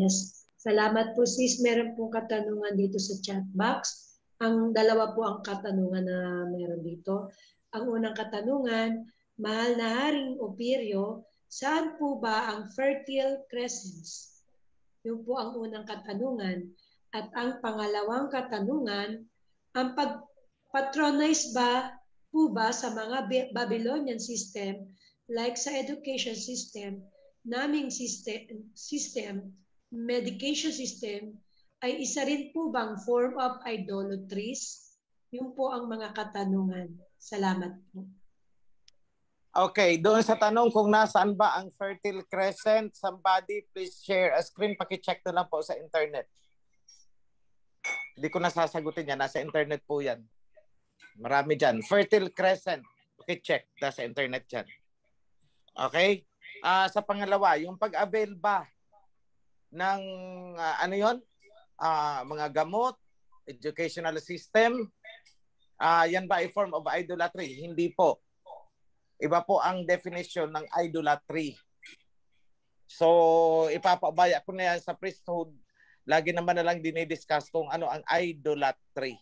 Yes. Salamat po sis. Meron pong katanungan dito sa chat box. Ang dalawa po ang katanungan na meron dito. Ang unang katanungan, mahal na Haring Opiryo, saan po ba ang Fertile Crescents? Yun po ang unang katanungan. At ang pangalawang katanungan, ang pag-patronize ba po ba sa mga Babylonian system like sa education system, naming system, medication system, ay isa rin po bang form of idolatries? Yun po ang mga katanungan. Salamat po. Okay, doon sa tanong kung nasaan ba ang Fertile Crescent, somebody please share a screen. Paki-check na lang po sa internet. Hindi ko nasasagutin yan. Nasa internet po yan. Marami dyan. Fertile Crescent. Paki-check. Nasa internet yan. Okay? Sa pangalawa, yung pag-avail ba ng ano yon? Mga gamot, educational system, yan ba ay form of idolatry? Hindi po. Iba po ang definition ng idolatry. So, ipapabaya ko na yan sa priesthood. Lagi naman na lang dinidiscuss kung ano ang idolatry.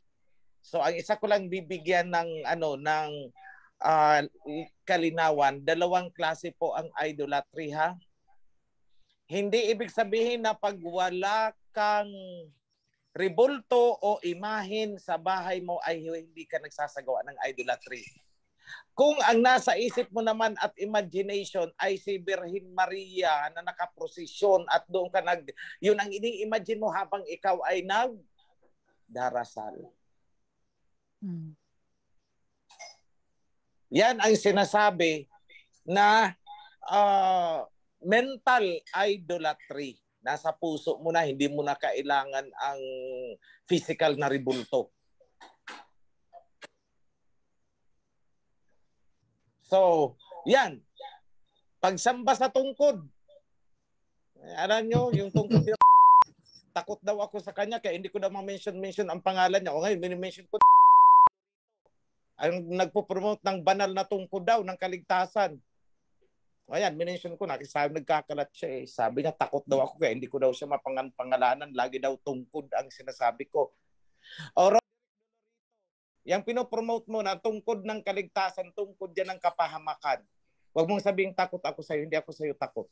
So, ang isa ko lang bibigyan ng kalinawan, dalawang klase po ang idolatry, ha? Hindi ibig sabihin na pag wala kang rebulto o imahin sa bahay mo ay hindi ka nagsasagawa ng idolatry. Kung ang nasa isip mo naman at imagination ay si Birhen Maria na nakaprosesyon at doon ka yun ang ini-imagine mo habang ikaw ay nagdarasal. Yan ang sinasabi na mental idolatry. Nasa puso mo na, hindi mo na kailangan ang physical na rebulto. So, yan. Pagsamba sa tungkod. Alam nyo, yung tungkod, takot daw ako sa kanya kaya hindi ko na ma-mention ang pangalan niya. O ngayon, mini-mention ko. Ang nagpo-promote ng banal na tungkod daw, ng kaligtasan. O yan, minention ko na. Kasi nagkakalat siya eh. Sabi niya, takot daw ako kaya hindi ko daw siya mapangalanan. Lagi daw tungkod ang sinasabi ko. O yang pinopromote mo na tungkod ng kaligtasan, tungkod yan ng kapahamakan. Huwag mong sabihin takot ako sa'yo, hindi ako sa'yo takot.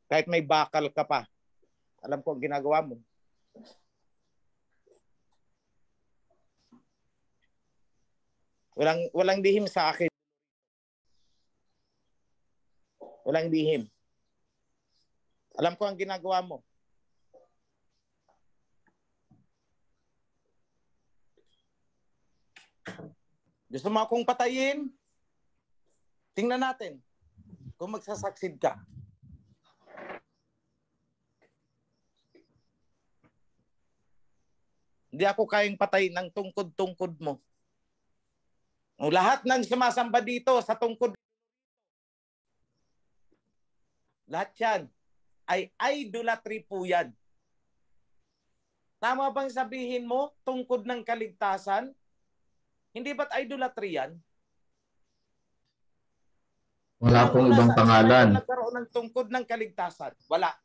Kahit may bakal ka pa. Alam ko ang ginagawa mo. Walang lihim sa akin. Walang lihim. Alam ko ang ginagawa mo. Gusto mo akong patayin? Tingnan natin kung magsasucceed ka. Hindi ako kayang patayin ng tungkod-tungkod mo. O lahat ng sumasamba dito sa tungkod, lahat yan ay idolatry po yan. Tama bang sabihin mo, tungkod ng kaligtasan? Hindi ba't idolatry yan? Wala pong ibang pangalan. Nagkaroon ng tungkod ng kaligtasan. Wala.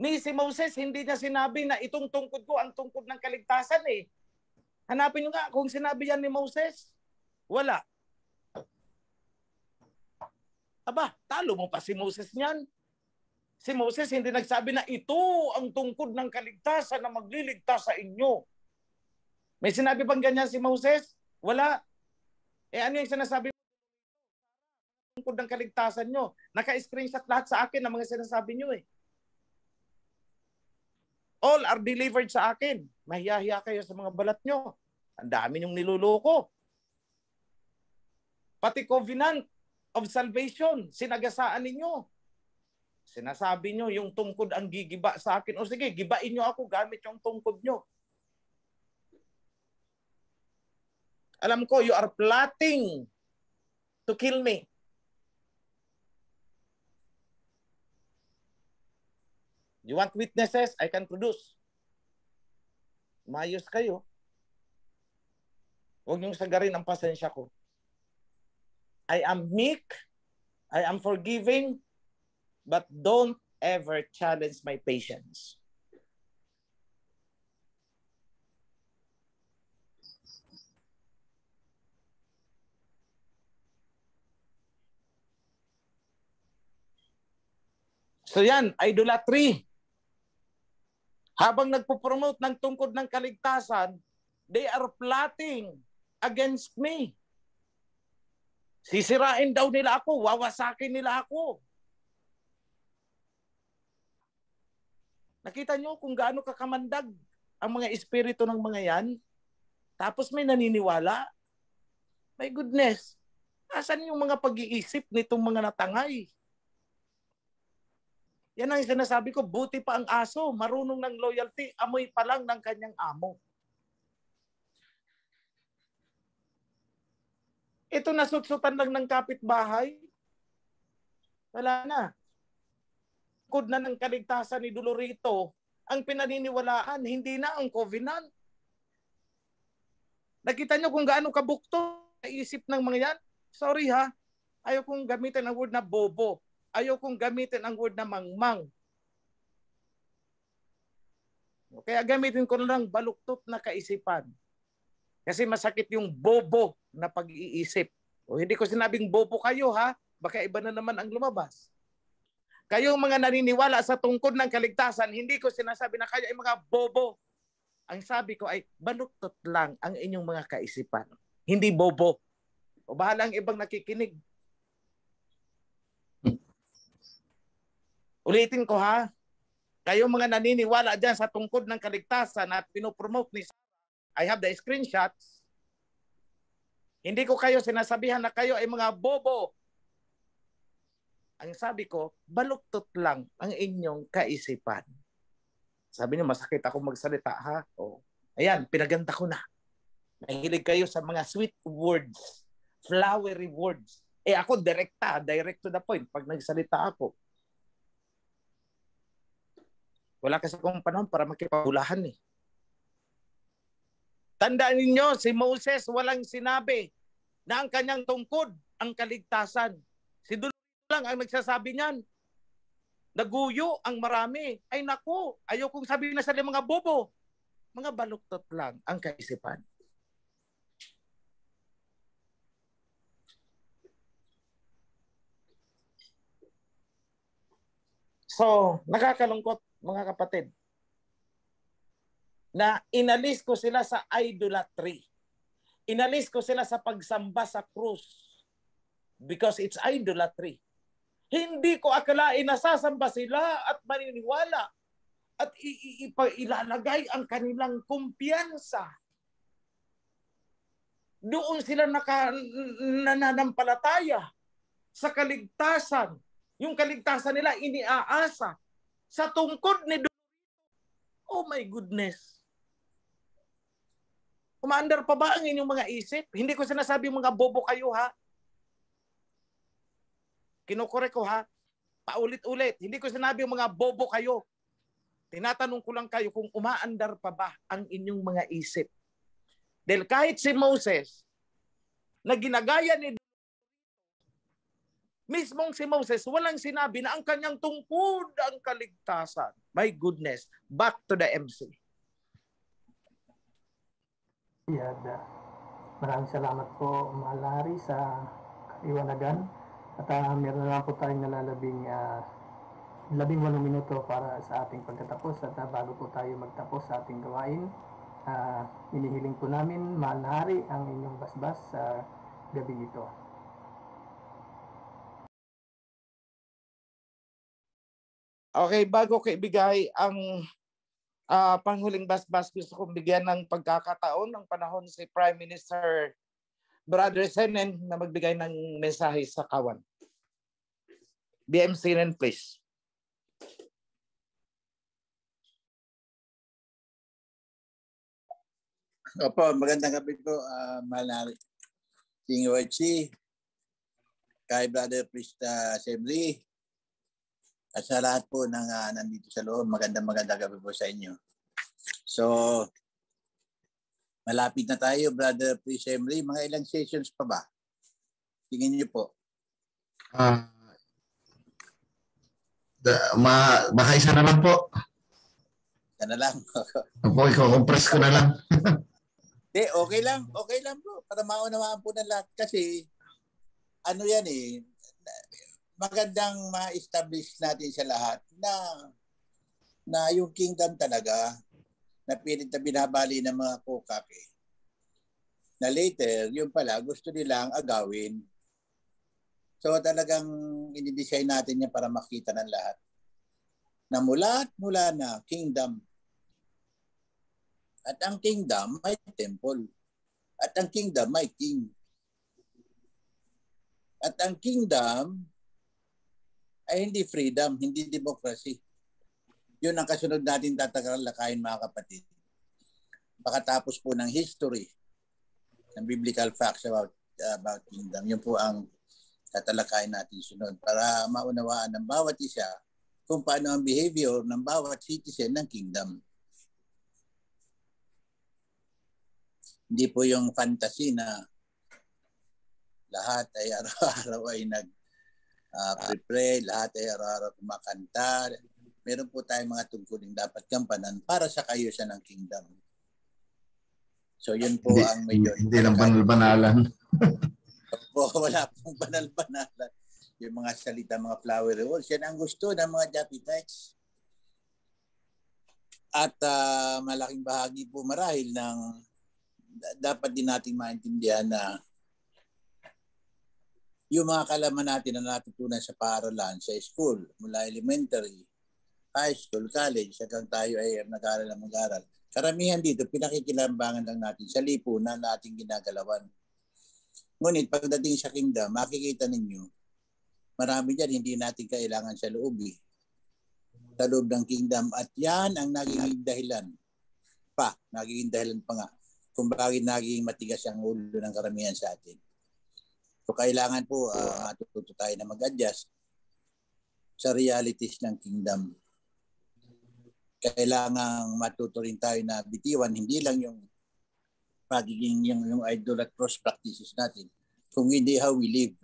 Ni si Moses, hindi niya sinabi na itong tungkod ko ang tungkod ng kaligtasan eh. Hanapin nyo nga kung sinabi yan ni Moses. Wala. Aba, talo mo pa si Moses niyan. Si Moses hindi nagsabi na ito ang tungkod ng kaligtasan na magliligtas sa inyo. May sinabi bang ganyan si Moses? Wala. Eh ano yung sinasabi mo? Tungkod ng kaligtasan nyo. Naka-screenshot lahat sa akin ng mga sinasabi nyo eh. All are delivered sa akin. Mahiyahiya kayo sa mga balat nyo. Ang dami nyong niluloko. Pati covenant of salvation, sinagasaan ninyo. Sinasabi nyo, yung tungkod ang gigiba sa akin. O sige, gibain nyo ako gamit yung tungkod nyo. Alam ko, you are plotting to kill me. You want witnesses? I can produce. Mayos kayo. Huwag niyong sagarin ang pasensya ko. I am meek. I am forgiving. But don't ever challenge my patience. So yan, idolatry. Habang nagpo-promote ng tungkod ng kaligtasan, they are plotting against me. Sisirain daw nila ako, wawasakin nila ako. Nakita nyo kung gaano kakamandag ang mga espiritu ng mga yan? Tapos may naniniwala? My goodness, asan yung mga pag-iisip nitong mga natangay? Yan ang sinasabi ko, buti pa ang aso, marunong ng loyalty, amoy pa lang ng kanyang amo. Ito nasutsutan lang ng kapitbahay. Wala na. Kod na ng kaligtasan ni Dolorito, ang pinaniniwalaan, hindi na ang covenant. Nakita nyo kung gaano kabukto ang isip ng mga yan? Sorry ha, ayaw kong gamitin ang word na bobo. Ayaw kong gamitin ang word na mangmang. Kaya gamitin ko na lang baluktot na kaisipan. Kasi masakit yung bobo na pag-iisip. O hindi ko sinabing bobo kayo ha, baka iba na naman ang lumabas. Kayong mga naniniwala sa tungkod ng kaligtasan, hindi ko sinasabi na kayo ay mga bobo. Ang sabi ko ay baluktot lang ang inyong mga kaisipan. Hindi bobo. O bahala ang ibang nakikinig. Ulitin ko ha, kayong mga naniniwala dyan sa tungkod ng kaligtasan at pinopromote ni Sarah, I have the screenshots. Hindi ko kayo sinasabihan na kayo ay mga bobo. Ang sabi ko, baluktot lang ang inyong kaisipan. Sabi niyo, masakit ako magsalita ha. O, ayan, pinaganda ko na. Mahilig kayo sa mga sweet words, flowery words. Eh ako, direct to the point pag nagsalita ako. Wala kasi akong panahon para makipagulahan eh. Tandaan ninyo, si Moses walang sinabi na ang kanyang tungkod ang kaligtasan. Si Dolorito lang ang nagsasabi niyan. Naguyo ang marami. Ay naku, ayaw kong sabihin na sila mga bobo. Mga baluktot lang ang kaisipan. So, nakakalungkot mga kapatid na inalis ko sila sa idolatry. Inalis ko sila sa pagsamba sa krus because it's idolatry. Hindi ko akalain na sasamba sila at maniniwala at ilalagay ang kanilang kumpiyansa. Doon sila nananampalataya sa kaligtasan. Yung kaligtasan nila iniaasa sa tungkod ni Dolorito. Oh my goodness. Umaandar pa ba ang inyong mga isip? Hindi ko sinasabi mga bobo kayo ha. Kinukore ko ha. Paulit-ulit. Hindi ko sinabi mga bobo kayo. Tinatanong ko lang kayo kung umaandar pa ba ang inyong mga isip. Dahil kahit si Moses na ginagaya ni mismong si Moses, walang sinabi na ang kanyang tungkod ang kaligtasan. My goodness. Back to the MC. Maraming salamat po, Mahal na Hari, sa kaliwanagan. At meron na lang po tayong nalalabing 18 minuto para sa ating pagtatapos. At bago po tayo magtapos sa ating gawain, inihiling po namin, Mahal na Hari, ang inyong basbas sa gabi ito. Okay, bago ko ibigay ang panghuling basbas, gusto kong bigyan ng pagkakataon ng panahon si Prime Minister Brother Senen na magbigay ng mensahe sa kawan. BM Senen, please. Opo, magandang gabi po, Mahal na Hari. King Oichi, kay Brother Priest Assembly, at sa lahat po ng nandito sa loob, magandang gabi po sa inyo. So, malapit na tayo, Brother Priest Assembly. Mga ilang sessions pa ba? Tingin niyo po. Baka isa na lang po. Yan na lang. Opo, i-compress ko na lang. Okay lang. Okay lang bro. Para maunawaan po ng lahat. Kasi, ano yan eh, magandang ma-establish natin sa lahat na yung kingdom talaga, na pilit na binabali ng mga kokak eh, na later, yung pala, gusto nilang agawin. So talagang inidesign natin yan para makita ng lahat na mula na kingdom. At ang kingdom may temple. At ang kingdom may king. At ang kingdom ay hindi freedom, hindi democracy. Yun ang kasunod natin tatalakayin mga kapatid. Pagkatapos po ng history, ng biblical facts about kingdom, yun po ang tatalakayin natin sunod para maunawaan ng bawat isa kung paano ang behavior ng bawat citizen ng kingdom. Hindi po yung fantasy na lahat ay araw-araw ay nag-pray, lahat ay araw-araw kumakanta. Meron po tayong mga tungkulin dapat gampanan para sa kayusan ng kingdom. So yun po ang medyo... Hindi lang banal-banalan. Wala pong banal-banalan. Yung mga salita, mga flowery words, yan ang gusto ng mga Japitites. At malaking bahagi po marahil ng dapat din nating maintindihan na yung mga kalaman natin na natutunan sa paaralan, sa school, mula elementary, high school, college, hanggang tayo ay nag-aaral ng mag-aaral. Karamihan dito, pinakikilambangan lang natin sa lipunan na ating ginagalawan. Ngunit pagdating sa kingdom, makikita ninyo, marami dyan hindi natin kailangan sa loob sa loob ng kingdom. At yan ang nagiging dahilan pa nga kung bakit naging matigas ang ulo ng karamihan sa atin. So kailangan po matututo tayo na mag-adjust sa realities ng kingdom. Kailangan matuto rin tayo na bitiwan hindi lang yung pagiging yung idol at cross practices natin, kung hindi how we live.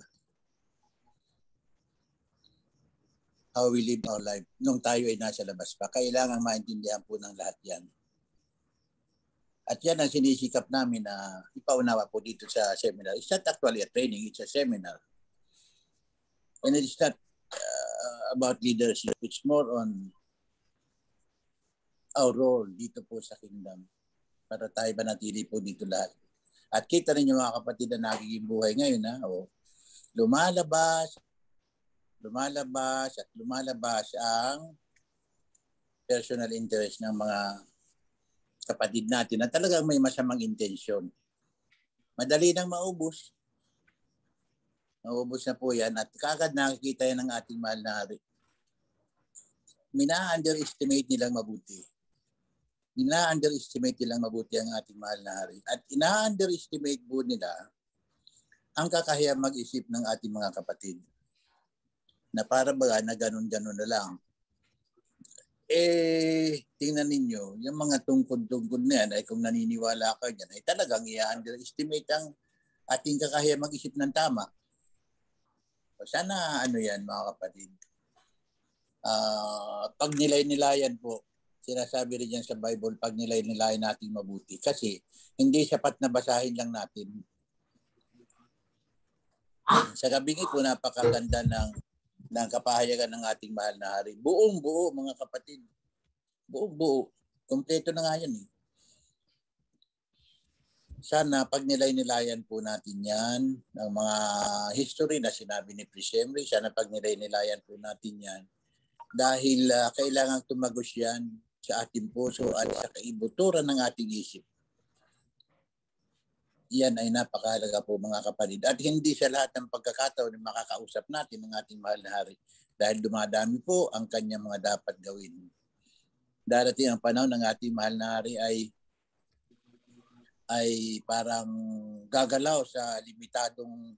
How we live our life nung tayo ay nasa labas pa. Kailangan maintindihan po ng lahat yan. At yan ang sinisikap namin na ipaunawa po dito sa seminar. It's not actually a training, it's a seminar. And it's not about leadership. It's more on our role dito po sa kingdom. Para tayo manatili po dito lahat. At kita ninyo mga kapatid na nagiging buhay ngayon. Lumalabas ang personal interest ng mga kapatid natin na talagang may masamang intensyon. Madali nang maubos. Maubos na po yan at kagad nakikita yan ng ating mahal na hari. Mina-underestimate nilang mabuti. Ina-underestimate nilang mabuti ang ating mahal na hari. At ina-underestimate po nila ang kakahiyang mag-isip ng ating mga kapatid. Na para baga na ganun-ganun na lang. Tingnan ninyo, yung mga tungkod-tungkod na yan ay kung naniniwala ka dyan, ay talagang i-underestimate ang ating kakahiyang mag-isip ng tama. So sana yan mga kapatid. Pag nilay-nilayan po, sinasabi rin yan sa Bible, pag nilay-nilayan natin mabuti. Kasi hindi sapat na basahin lang natin. Sa gabing ito, napakaganda ng kapahayagan ng ating mahal na hari. Buong-buo mga kapatid. Buong-buo. Kompleto na nga yan Sana pag nilay-nilayan po natin yan, ng mga history na sinabi ni Priest Emery, sana pag nilay-nilayan po natin yan. Dahil kailangan tumagos yan sa ating puso at sa kaibuturan ng ating isip. Yan ay napakahalaga po mga kapatid. At hindi sa lahat ng pagkakataon na makakausap natin ng ating mahal na hari. Dahil dumadami po ang kanyang mga dapat gawin. Darating ang panahon ng ating mahal na hari ay parang gagalaw sa limitadong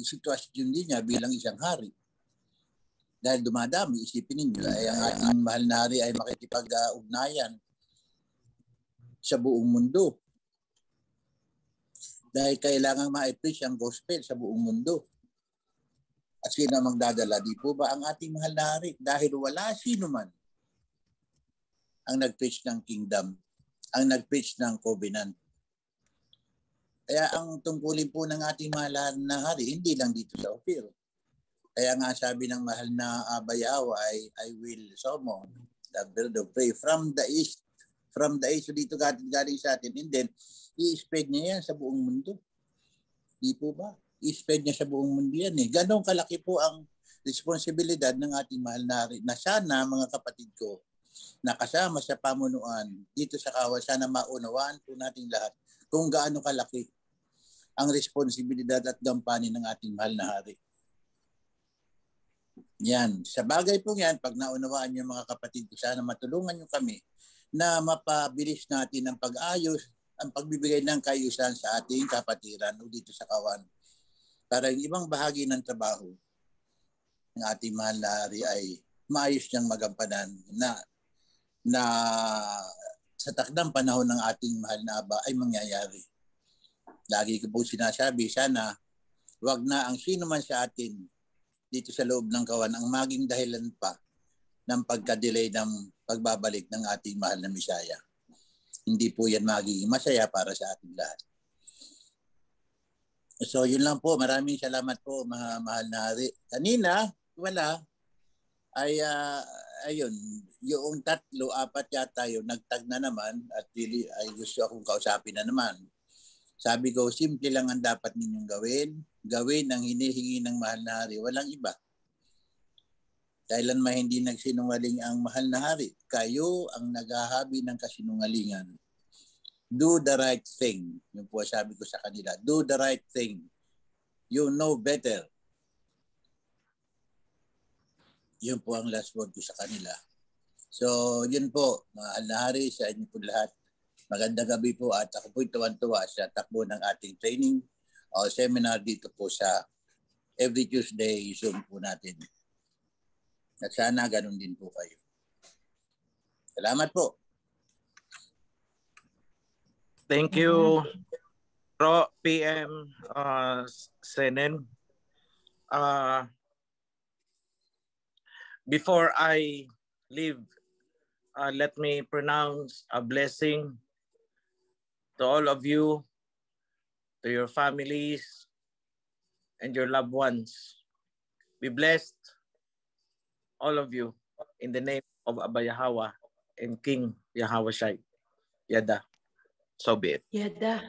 sitwasyon din niya bilang isang hari. Dahil dumadami, isipin ninyo, ay ang ating mahal na hari ay makikipag-ugnayan sa buong mundo. Dahil kailangan ma-preach ang gospel sa buong mundo. At sino ang magdadala? Di po ba ang ating mahal na hari? Dahil wala sino man ang nag-preach ng kingdom, ang nag-preach ng covenant. Kaya ang tungkulin po ng ating mahal na hari, hindi lang dito sa Ophir. Kaya nga sabi ng mahal na Bayaw ay, I will summon the bird of prey from the east. From the east, so dito galing sa atin. And then, i-spread niya yan sa buong mundo. Di po ba? I-spread niya sa buong mundo yan eh. Ganong kalaki po ang responsibilidad ng ating mahal na hari. Na sana, mga kapatid ko, nakasama sa pamunuan dito sa Kawan, sana maunawaan po nating lahat kung gaano kalaki ang responsibilidad at gampanin ng ating mahal na hari. Yan. Sa bagay po yan, pag naunawaan niyo mga kapatid ko, sana matulungan niyo kami na mapabilis natin ang pag-ayos, ang pagbibigay ng kaayusan sa ating kapatiran o dito sa Kawan. Para yung ibang bahagi ng trabaho ng ating mahal na hari ay maayos niyang magampanan na sa takdang panahon ng ating mahal na Aba ay mangyayari. Lagi ko po sinasabi, sana wag na ang sino man sa atin dito sa loob ng Kawan ang maging dahilan pa ng pagka-delay ng pagbabalik ng ating mahal na Misaya. Hindi po yan magiging masaya para sa ating lahat. So yun lang po. Maraming salamat po, mahal na hari. Kanina, wala. Ay, ayun, yung 3, 4 yata yung nagtag na naman at really ay gusto akong kausapin na naman. Sabi ko, simple lang ang dapat ninyong gawin. Gawin ang hinihingi ng mahal na hari. Walang iba. Kailan hindi nagsinungaling ang mahal na hari? Kayo ang naghahabi ng kasinungalingan. Do the right thing. Yun po sabi ko sa kanila. Do the right thing. You know better. Yun po ang last word ko sa kanila. So, yun po, mahal na hari, sa inyo po lahat. Magandang gabi po at ako po'y tuwan-tuwa sa takbo ng ating training o seminar dito po sa every Tuesday Zoom po natin. At sana ganun din po kayo. Salamat po. Thank you, Pro PM Senen. Before I leave, let me pronounce a blessing to all of you, to your families, and your loved ones. Be blessed, all of you, in the name of Abba Yahweh and King Yahweh Shai. Yada. So be it. Yada.